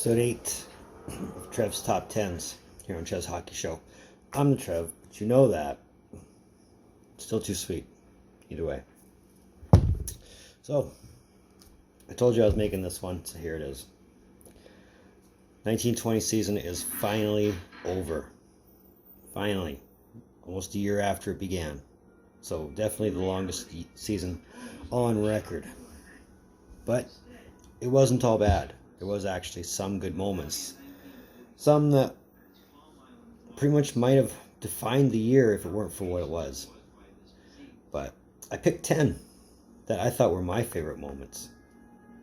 Episode 8 of Trev's Top 10s here on Chess Hockey Show. I'm the Trev, but you know that. Still too sweet. Either way. So, I told you I was making this one, so here it is. 1920 season is finally over. Finally. Almost a year after it began. So, definitely the longest season on record. But it wasn't all bad. There was actually some good moments. Some that pretty much might have defined the year if it weren't for what it was. But I picked 10 that I thought were my favorite moments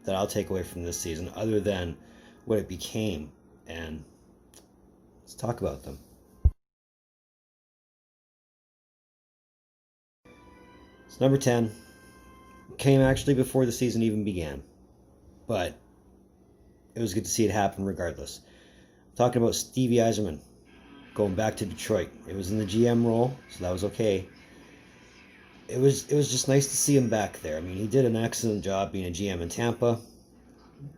that I'll take away from this season, other than what it became. And let's talk about them. So number 10 came actually before the season even began. But it was good to see it happen regardless. I'm talking about Stevie Yzerman going back to Detroit. It was in the GM role, so that was okay. It was just nice to see him back there. I mean, he did an excellent job being a GM in Tampa,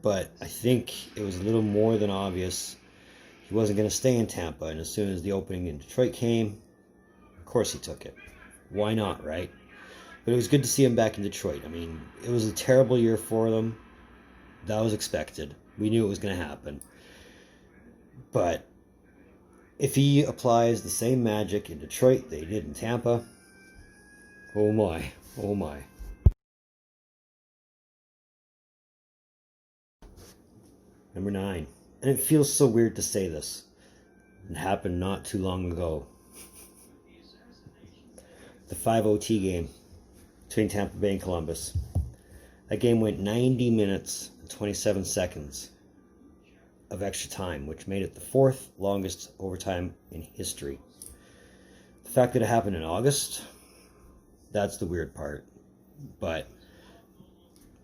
but I think it was a little more than obvious he wasn't going to stay in Tampa. And as soon as the opening in Detroit came, of course he took it. Why not, right? But it was good to see him back in Detroit. I mean, it was a terrible year for them. That was expected. We knew it was going to happen. But if he applies the same magic in Detroit that he did in Tampa, oh my, oh my. Number 9. And it feels so weird to say this. It happened not too long ago. The 5 OT game between Tampa Bay and Columbus. That game went 90 minutes and 27 seconds of extra time, which made it the 4th longest overtime in history. The fact that it happened in August, that's the weird part. But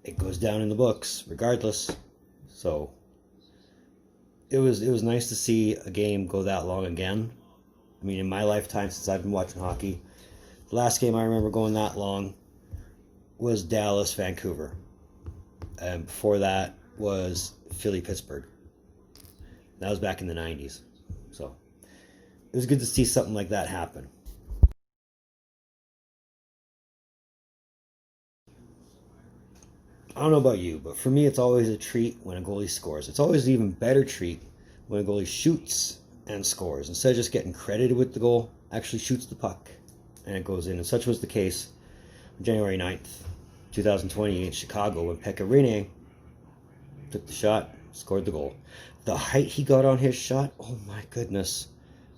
it goes down in the books regardless. So it was nice to see a game go that long again. I mean, in my lifetime since I've been watching hockey, the last game I remember going that long was Dallas, Vancouver. And before that was Philly, Pittsburgh. That was back in the 90s. So it was good to see something like that happen. I don't know about you, but for me it's always a treat when a goalie scores. It's always an even better treat when a goalie shoots and scores. Instead of just getting credited with the goal, actually shoots the puck and it goes in. And such was the case on January 9th, 2020 against Chicago, when Pekka Rinne took the shot, scored the goal. The height he got on his shot, oh my goodness.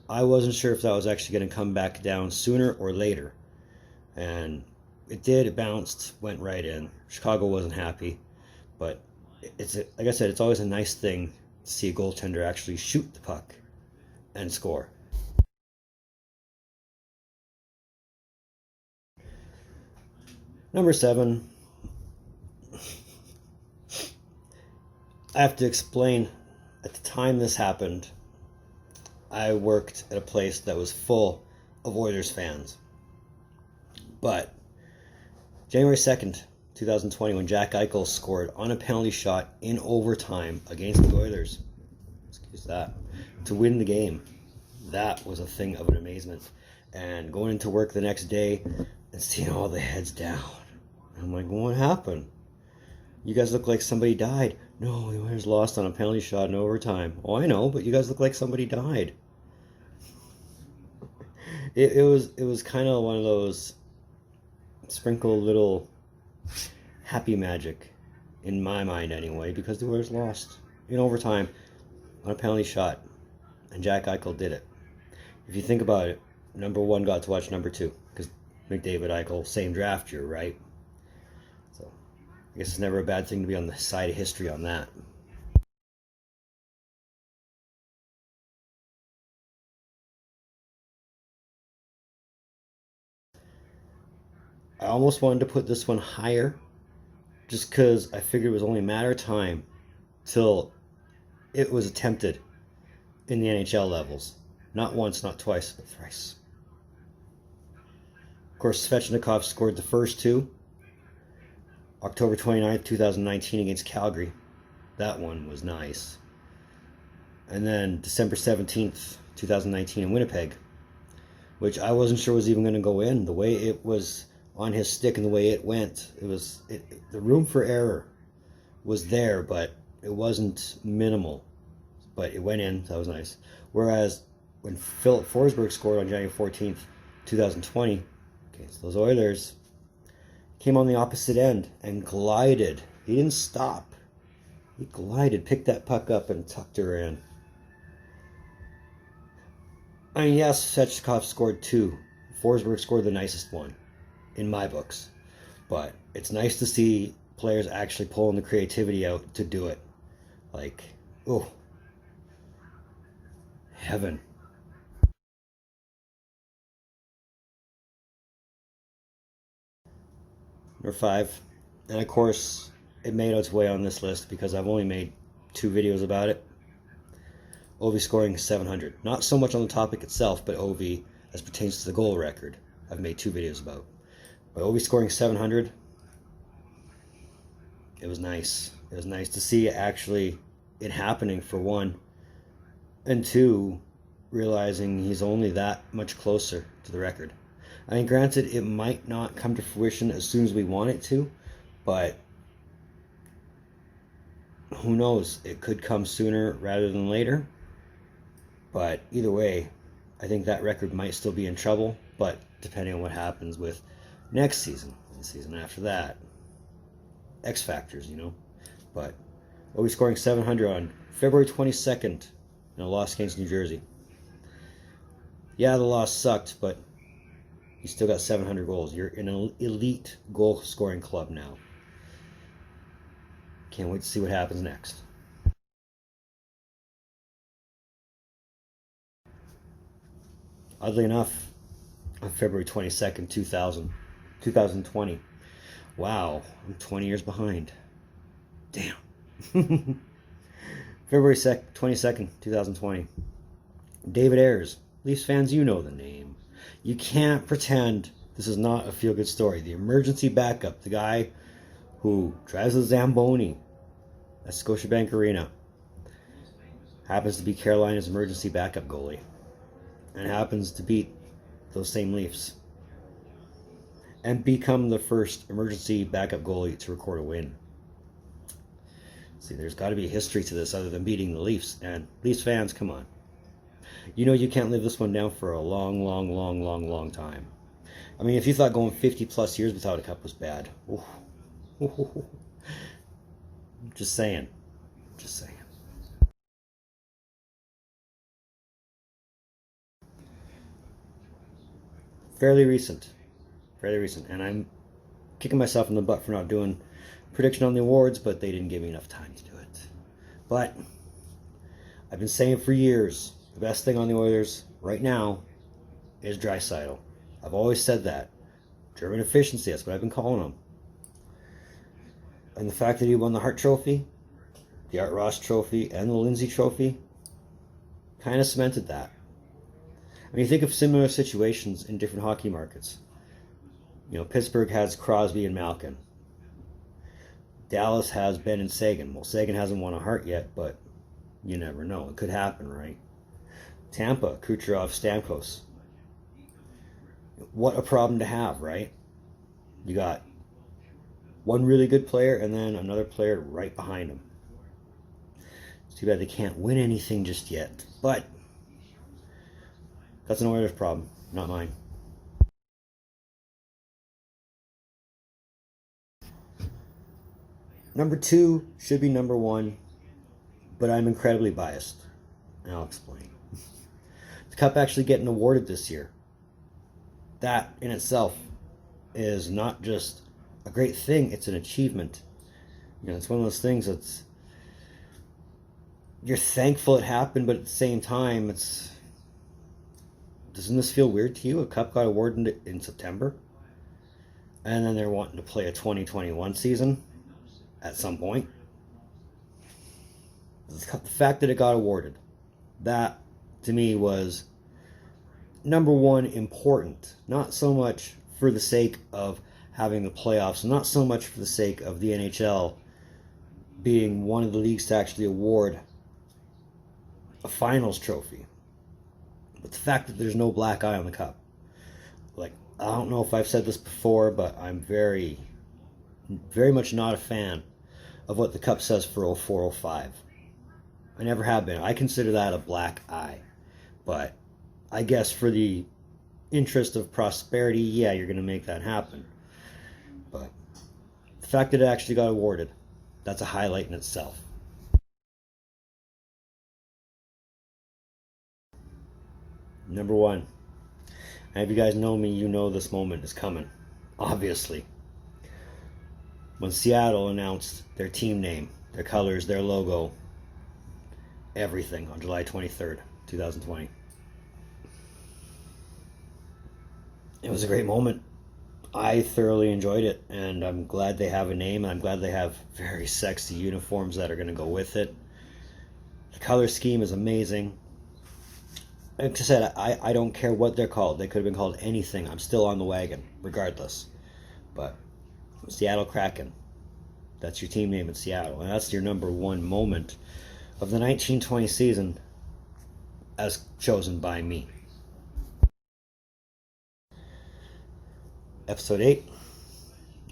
I wasn't sure if that was actually going to come back down sooner or later. And it did, it bounced, went right in. Chicago wasn't happy. But like I said, it's always a nice thing to see a goaltender actually shoot the puck and score. Number 7. I have to explain, at the time this happened, I worked at a place that was full of Oilers fans. But January 2nd, 2020, when Jack Eichel scored on a penalty shot in overtime against the Oilers, excuse that, to win the game, that was a thing of an amazement. And going into work the next day and seeing all the heads down, I'm like, what happened? You guys look like somebody died. No, the Oilers lost on a penalty shot in overtime. Oh, I know, but you guys look like somebody died. It was kind of one of those sprinkle a little happy magic, in my mind anyway, because the Oilers lost in overtime on a penalty shot, and Jack Eichel did it. If you think about it, number 1 got to watch number 2, because McDavid, Eichel, same draft year, right? So I guess it's never a bad thing to be on the side of history on that. I almost wanted to put this one higher, just because I figured it was only a matter of time till it was attempted in the NHL levels. Not once, not twice, but thrice. Of course, Svechnikov scored the first 2. October 29th, 2019 against Calgary. That one was nice. And then December 17th, 2019 in Winnipeg, which I wasn't sure was even going to go in. The way it was on his stick and the way it went, the room for error was there, but it wasn't minimal. But it went in, so that was nice. Whereas when Philip Forsberg scored on January 14th, 2020, okay, so those Oilers came on the opposite end and glided. He didn't stop. He glided, picked that puck up, and tucked her in. I mean, yes, Svechnikov scored 2. Forsberg scored the nicest one, in my books. But it's nice to see players actually pulling the creativity out to do it. Like, oh, heaven. Number 5. And of course, it made its way on this list because I've only made 2 videos about it. Ovi scoring 700. Not so much on the topic itself, but Ovi as pertains to the goal record. I've made 2 videos about. But Ovi scoring 700, it was nice. It was nice to see actually it happening, for one. And 2, realizing he's only that much closer to the record. I mean, granted, it might not come to fruition as soon as we want it to, but who knows? It could come sooner rather than later. But either way, I think that record might still be in trouble, but depending on what happens with next season, and the season after that, X factors, you know. But Ovi scoring 700 on February 22nd in a loss against New Jersey. Yeah, the loss sucked, but you still got 700 goals. You're in an elite goal-scoring club now. Can't wait to see what happens next. Oddly enough, on February 22nd, 2020. Wow, I'm 20 years behind. Damn. February 22nd, 2020. David Ayres. Leafs fans, you know the name. You can't pretend this is not a feel-good story. The emergency backup, the guy who drives the Zamboni at Scotiabank Arena, happens to be Carolina's emergency backup goalie and happens to beat those same Leafs and become the first emergency backup goalie to record a win. See, there's got to be a history to this other than beating the Leafs. And Leafs fans, come on. You know you can't live this one down for a long time. I mean, if you thought going 50 plus years without a cup was bad. Ooh. Just saying. Fairly recent. And I'm kicking myself in the butt for not doing prediction on the awards, but they didn't give me enough time to do it. But I've been saying for years, the best thing on the Oilers right now is Draisaitl. I've always said that. German efficiency, that's what I've been calling him. And the fact that he won the Hart Trophy, the Art Ross Trophy, and the Lindsay Trophy kind of cemented that. I mean, you think of similar situations in different hockey markets. You know, Pittsburgh has Crosby and Malkin. Dallas has Ben and Sagan. Well, Sagan hasn't won a Hart yet, but you never know. It could happen, right? Tampa, Kucherov, Stamkos. What a problem to have, right? You got one really good player and then another player right behind him. It's too bad they can't win anything just yet, but that's an Oilers problem, not mine. Number 2 should be number 1, but I'm incredibly biased, and I'll explain. The Cup actually getting awarded this year. That in itself is not just a great thing, it's an achievement. You know, it's one of those things that's, you're thankful it happened, but at the same time, doesn't this feel weird to you? A Cup got awarded in September, and then they're wanting to play a 2021 season at some point. The fact that it got awarded, that to me was number 1 important. Not so much for the sake of having the playoffs, not so much for the sake of the NHL being one of the leagues to actually award a finals trophy. But the fact that there's no black eye on the cup, like, I don't know if I've said this before, but I'm very, very much not a fan of what the cup says for 04-05. I never have been. I consider that a black eye. But I guess for the interest of prosperity, yeah, you're going to make that happen. But the fact that it actually got awarded, that's a highlight in itself. Number one. And if you guys know me, you know this moment is coming. Obviously. When Seattle announced their team name, their colors, their logo, everything on July 23rd, 2020. It was a great moment. I thoroughly enjoyed it, and I'm glad they have a name, and I'm glad they have very sexy uniforms that are going to go with it. The color scheme is amazing. Like I said, I don't care what they're called. They could have been called anything. I'm still on the wagon, regardless. But Seattle Kraken, that's your team name in Seattle, and that's your number one moment of the 1920 season as chosen by me. Episode 8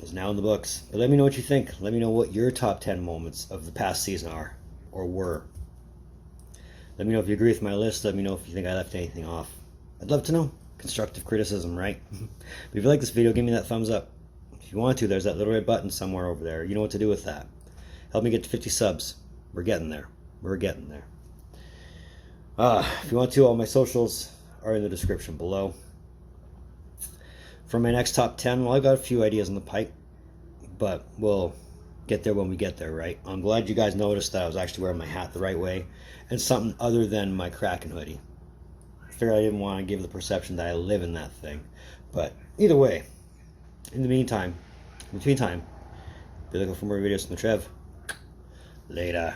is now in the books. But let me know what you think. Let me know what your top 10 moments of the past season are, or were. Let me know if you agree with my list. Let me know if you think I left anything off. I'd love to know. Constructive criticism, right? But if you like this video, give me that thumbs up. If you want to, there's that little red button somewhere over there. You know what to do with that. Help me get to 50 subs. We're getting there. We're getting there. If you want to, all my socials are in the description below. For my next top 10, well, I've got a few ideas in the pipe, but we'll get there when we get there, right? I'm glad you guys noticed that I was actually wearing my hat the right way and something other than my Kraken hoodie. I figured I didn't want to give the perception that I live in that thing. But either way, in between time, be looking for more videos from the Trev. Later.